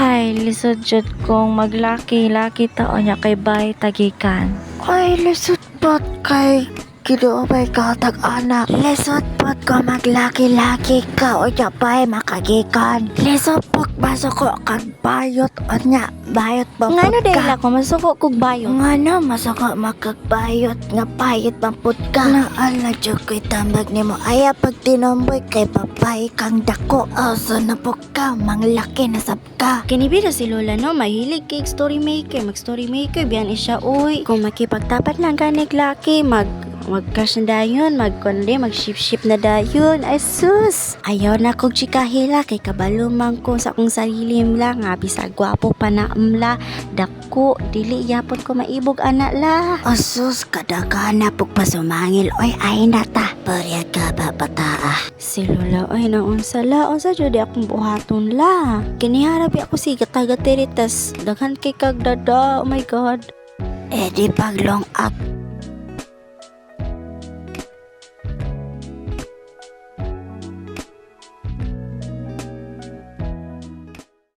Hay, lisod jud kong maglaki-laki taon niya kay bay tagikan. Ay, lisod pot kay giduobay ka tag-anak. Lisod pot ko maglaki-laki ka o niya bay makagikan. Lisod pot masuko kag bayot o niya. Bayot ba pot ka? Ngano dahil ako masuko kog bayot? Ngano masuko makagbayot nga bayot ba pot ka? Naala jud ko'y tambag nimo. Aya pag tinomboy kay papay kang dako. Asa na po ka, manglaki na sab ka. Kinibida si Lola no, mahilig kay story maker, mag-story maker, biyan siya, uy. Kung makipagtapat lang ganig laki, mag-cash na dayon, mag-ship na dayon. Ay sus! Ayaw na kog chikahila kay kabalumang ko sa akong sarili lang nga bisag gwapo pa na amla. Dako, dili yapon ko maibog anak la. Asus, kadagana pug pasumangil. Oy, ay nata. Pariya ka ba bataa? Si Lola ay naunsa la, unsa jud akong buhaton la. Kiniharapi ako si gatagatiritas, daghan kay kag dada, oh my god. Eh di pag long up